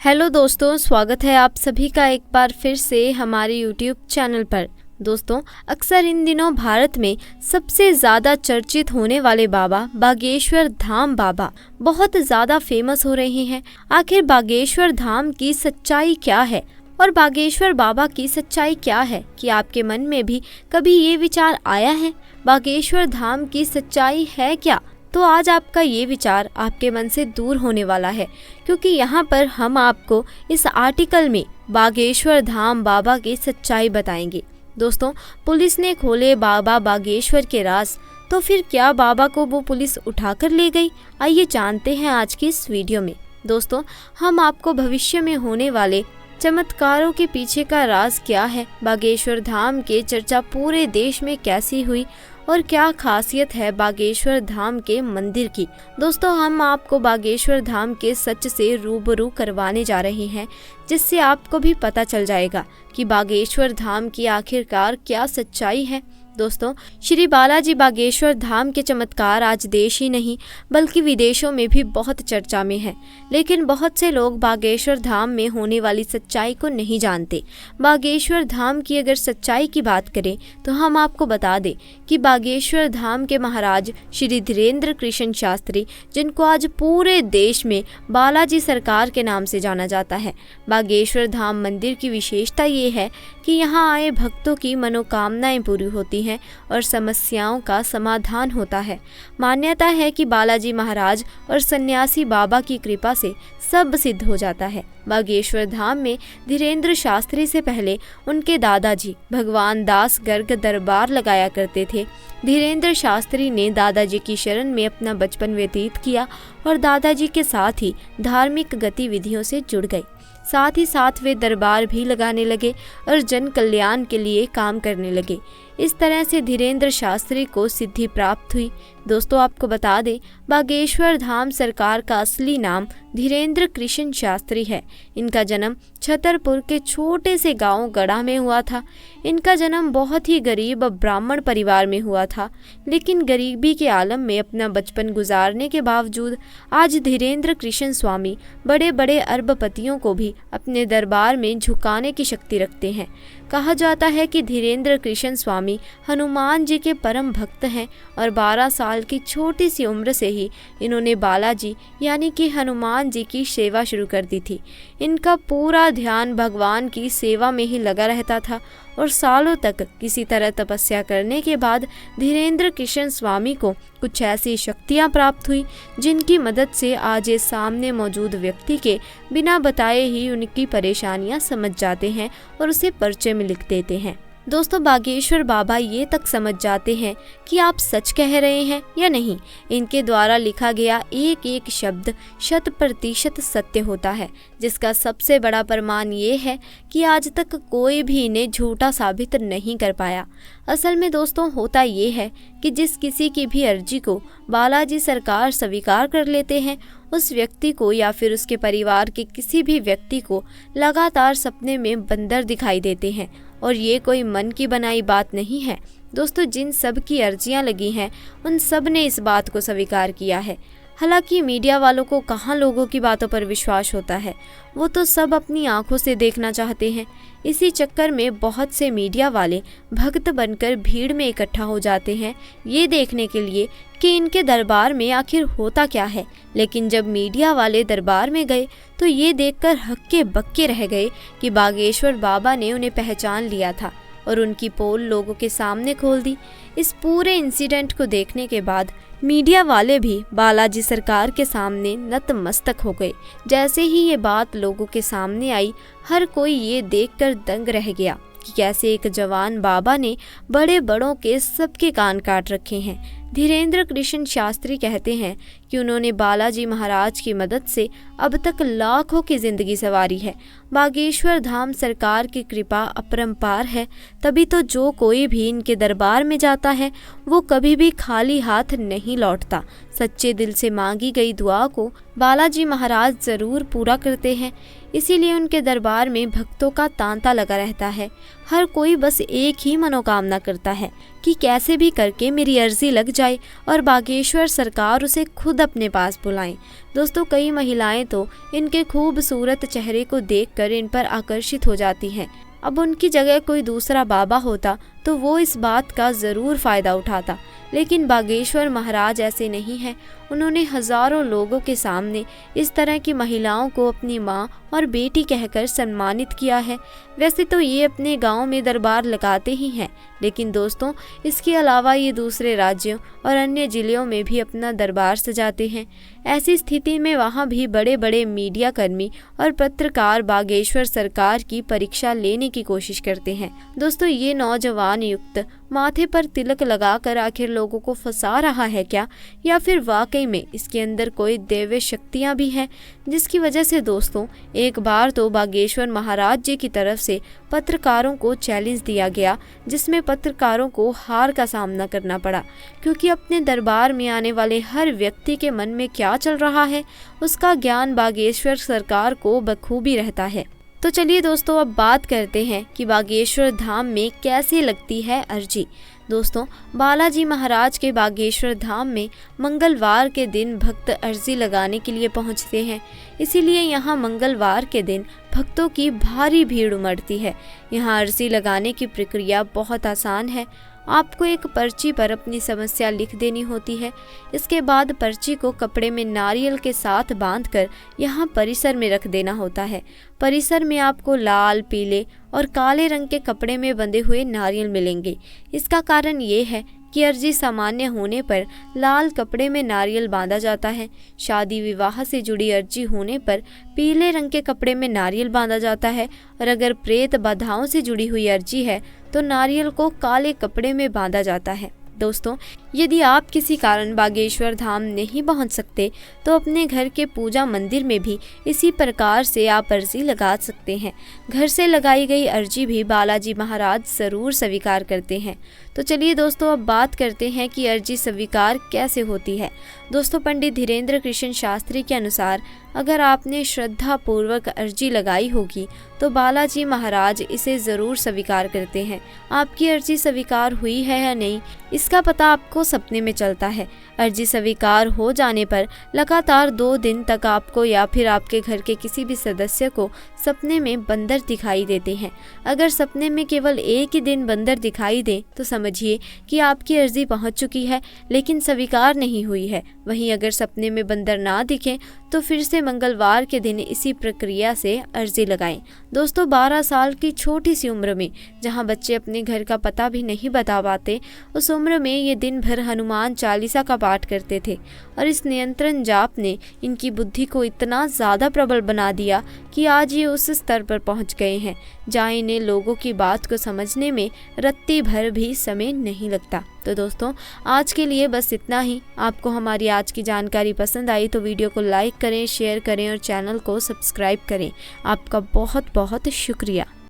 Hello दोस्तों, स्वागत है आप सभी का एक बार फिर से हमारे यूट्यूब चैनल पर। दोस्तों, अक्सर इन दिनों भारत में सबसे ज़्यादा चर्चित होने वाले बाबा बागेश्वर धाम बाबा बहुत ज़्यादा फेमस हो रहे हैं। आखिर बागेश्वर धाम की सच्चाई क्या है और बागेश्वर बाबा की सच्चाई क्या है कि आपके मन में भी कभी ये विचार आया है बागेश्वर धाम की सच्चाई है क्या? तो आज आपका ये विचार आपके मन से दूर होने वाला है, क्योंकि यहाँ पर हम आपको इस आर्टिकल में बागेश्वर धाम बाबा की सच्चाई बताएंगे। दोस्तों, पुलिस ने खोले बाबा बागेश्वर के राज, तो फिर क्या बाबा को वो पुलिस उठाकर ले गई? आइए जानते हैं आज की इस वीडियो में। दोस्तों, हम आपको भविष्य में होने वाले चमत्कारों के पीछे का राज क्या है, बागेश्वर धाम के चर्चा पूरे देश में कैसी हुई और क्या खासियत है बागेश्वर धाम के मंदिर की। दोस्तों, हम आपको बागेश्वर धाम के सच से रूबरू करवाने जा रहे हैं, जिससे आपको भी पता चल जाएगा कि बागेश्वर धाम की आखिरकार क्या सच्चाई है। दोस्तों, श्री बालाजी बागेश्वर धाम के चमत्कार आज देश ही नहीं बल्कि विदेशों में भी बहुत चर्चा में है, लेकिन बहुत से लोग बागेश्वर धाम में होने वाली सच्चाई को नहीं जानते। बागेश्वर धाम की अगर सच्चाई की बात करें तो हम आपको बता दें कि बागेश्वर धाम के महाराज श्री धीरेन्द्र कृष्ण शास्त्री, जिनको आज पूरे देश में बालाजी सरकार के नाम से जाना जाता है। बागेश्वर धाम मंदिर की विशेषता ये है कि यहाँ आए भक्तों की मनोकामनाएं पूरी होती हैं और समस्याओं का समाधान होता है। मान्यता है कि बालाजी महाराज और सन्यासी बाबा की कृपा से सब सिद्ध हो जाता है। बागेश्वर धाम में धीरेन्द्र शास्त्री से पहले उनके दादाजी भगवान दास गर्ग दरबार लगाया करते थे। धीरेन्द्र शास्त्री ने दादाजी की शरण में अपना बचपन व्यतीत किया और दादाजी के साथ ही धार्मिक गतिविधियों से जुड़ गए। साथ ही साथ वे दरबार भी लगाने लगे और जन कल्याण के लिए काम करने लगे। इस तरह से धीरेन्द्र शास्त्री को सिद्धि प्राप्त हुई। दोस्तों, आपको बता दें, बागेश्वर धाम सरकार का असली नाम धीरेन्द्र कृष्ण शास्त्री है। इनका जन्म छतरपुर के छोटे से गांव गढ़ा में हुआ था। इनका जन्म बहुत ही गरीब ब्राह्मण परिवार में हुआ था, लेकिन गरीबी के आलम में अपना बचपन गुजारने के बावजूद आज धीरेन्द्र कृष्ण स्वामी बड़े बड़े अरबपतियों को भी अपने दरबार में झुकाने की शक्ति रखते हैं। कहा जाता है कि धीरेन्द्र कृष्ण स्वामी हनुमान जी के परम भक्त हैं और 12 साल की छोटी सी उम्र से ही इन्होंने बालाजी यानी कि हनुमान जी की सेवा शुरू कर दी थी। इनका पूरा ध्यान भगवान की सेवा में ही लगा रहता था और सालों तक किसी तरह तपस्या करने के बाद धीरेन्द्र कृष्ण स्वामी को कुछ ऐसी शक्तियाँ प्राप्त हुई जिनकी मदद से आज ये सामने मौजूद व्यक्ति के बिना बताए ही उनकी परेशानियाँ समझ जाते हैं और उसे पर्चे में लिख देते हैं। दोस्तों, बागेश्वर बाबा ये तक समझ जाते हैं कि आप सच कह रहे हैं या नहीं। इनके द्वारा लिखा गया एक एक शब्द 100% सत्य होता है, जिसका सबसे बड़ा प्रमाण ये है कि आज तक कोई भी इन्हें झूठा साबित नहीं कर पाया। असल में दोस्तों, होता ये है कि जिस किसी की भी अर्जी को बालाजी सरकार स्वीकार कर लेते हैं, उस व्यक्ति को या फिर उसके परिवार के किसी भी व्यक्ति को लगातार सपने में बंदर दिखाई देते हैं। और ये कोई मन की बनाई बात नहीं है। दोस्तों, जिन सब की अर्जियां लगी हैं उन सब ने इस बात को स्वीकार किया है। हालांकि मीडिया वालों को कहाँ लोगों की बातों पर विश्वास होता है, वो तो सब अपनी आंखों से देखना चाहते हैं। इसी चक्कर में बहुत से मीडिया वाले भक्त बनकर भीड़ में इकट्ठा हो जाते हैं ये देखने के लिए कि इनके दरबार में आखिर होता क्या है। लेकिन जब मीडिया वाले दरबार में गए तो ये देखकर हक्के बक्के रह गए कि बागेश्वर बाबा ने उन्हें पहचान लिया था और उनकी पोल लोगों के सामने खोल दी। इस पूरे इंसिडेंट को देखने के बाद मीडिया वाले भी बालाजी सरकार के सामने नतमस्तक हो गए। जैसे ही ये बात लोगों के सामने आई, हर कोई ये देखकर दंग रह गया कि कैसे एक जवान बाबा ने बड़े बड़ों के सबके कान काट रखे हैं। धीरेन्द्र कृष्ण शास्त्री कहते हैं कि उन्होंने बालाजी महाराज की मदद से अब तक लाखों की जिंदगी संवारी है। बागेश्वर धाम सरकार की कृपा अपरंपार है, तभी तो जो कोई भी इनके दरबार में जाता है वो कभी भी खाली हाथ नहीं लौटता। सच्चे दिल से मांगी गई दुआ को बालाजी महाराज जरूर पूरा करते हैं। इसीलिए उनके दरबार में भक्तों का तांता लगा रहता है। हर कोई बस एक ही मनोकामना करता है कि कैसे भी करके मेरी अर्जी लग जाए और बागेश्वर सरकार उसे खुद खुद अपने पास बुलाएं। दोस्तों कई महिलाएं तो इनके खूबसूरत चेहरे को देखकर इन पर आकर्षित हो जाती हैं। अब उनकी जगह कोई दूसरा बाबा होता तो वो इस बात का ज़रूर फ़ायदा उठाता, लेकिन बागेश्वर महाराज ऐसे नहीं हैं। उन्होंने हज़ारों लोगों के सामने इस तरह की महिलाओं को अपनी माँ और बेटी कहकर सम्मानित किया है। वैसे तो ये अपने गांव में दरबार लगाते ही हैं, लेकिन दोस्तों इसके अलावा ये दूसरे राज्यों और अन्य जिलों में भी अपना दरबार सजाते हैं। ऐसी स्थिति में वहाँ भी बड़े बड़े मीडिया कर्मी और पत्रकार बागेश्वर सरकार की परीक्षा लेने की कोशिश करते हैं। दोस्तों ये नौजवान युक्त माथे पर तिलक लगाकर आखिर लोगों को फंसा रहा है क्या, या फिर वाकई में इसके अंदर कोई दैवीय शक्तियां भी हैं, जिसकी वजह से दोस्तों एक बार तो बागेश्वर महाराज जी की तरफ से पत्रकारों को चैलेंज दिया गया, जिसमें पत्रकारों को हार का सामना करना पड़ा, क्योंकि अपने दरबार में आने वाले हर व्यक्ति के मन में क्या चल रहा है उसका ज्ञान बागेश्वर सरकार को बखूबी रहता है। तो चलिए दोस्तों अब बात करते हैं कि बागेश्वर धाम में कैसे लगती है अर्जी। दोस्तों बालाजी महाराज के बागेश्वर धाम में मंगलवार के दिन भक्त अर्जी लगाने के लिए पहुंचते हैं, इसीलिए यहाँ मंगलवार के दिन भक्तों की भारी भीड़ उमड़ती है। यहाँ अर्जी लगाने की प्रक्रिया बहुत आसान है। आपको एक पर्ची पर अपनी समस्या लिख देनी होती है। इसके बाद पर्ची को कपड़े में नारियल के साथ बांधकर यहाँ परिसर में रख देना होता है। परिसर में आपको लाल, पीले और काले रंग के कपड़े में बंधे हुए नारियल मिलेंगे। इसका कारण ये है कि अर्जी सामान्य होने पर लाल कपड़े में नारियल बांधा जाता है। शादी विवाह से जुड़ी अर्जी होने पर पीले रंग के कपड़े में नारियल बांधा जाता है, और अगर प्रेत बाधाओं से जुड़ी हुई अर्जी है तो नारियल को काले कपड़े में बांधा जाता है। दोस्तों यदि आप किसी कारण बागेश्वर धाम नहीं पहुंच सकते तो अपने घर के पूजा मंदिर में भी इसी प्रकार से आप अर्जी लगा सकते हैं। घर से लगाई गई अर्जी भी बालाजी महाराज ज़रूर स्वीकार करते हैं। तो चलिए दोस्तों अब बात करते हैं कि अर्जी स्वीकार कैसे होती है। दोस्तों पंडित धीरेन्द्र कृष्ण शास्त्री के अनुसार अगर आपने श्रद्धा पूर्वक अर्जी लगाई होगी तो बालाजी महाराज इसे ज़रूर स्वीकार करते हैं। आपकी अर्जी स्वीकार हुई है या नहीं इसका पता आपको सपने में चलता है। अर्जी स्वीकार हो जाने पर लगातार 2 दिन तक आपको या फिर आपके घर के किसी भी सदस्य को सपने में बंदर दिखाई देते हैं। अगर सपने में केवल एक ही दिन बंदर दिखाई दे तो समझिए कि आपकी अर्जी पहुंच चुकी है लेकिन स्वीकार नहीं हुई है। वहीं अगर सपने में बंदर ना दिखे तो फिर से मंगलवार के दिन इसी प्रक्रिया से अर्जी लगाएं। दोस्तों 12 साल की छोटी सी उम्र में जहां बच्चे अपने घर का पता भी नहीं बता पाते, उस उम्र में ये दिन भर हनुमान चालीसा का पाठ करते थे, और इस नियंत्रण जाप ने इनकी बुद्धि को इतना ज़्यादा प्रबल बना दिया कि आज ये उस स्तर पर पहुंच गए हैं जहाँ इन्हें लोगों की बात को समझने में रत्ती भर भी समय नहीं लगता। तो दोस्तों आज के लिए बस इतना ही। आपको हमारी आज की जानकारी पसंद आई तो वीडियो को लाइक करें, शेयर करें और चैनल को सब्सक्राइब करें। आपका बहुत बहुत शुक्रिया।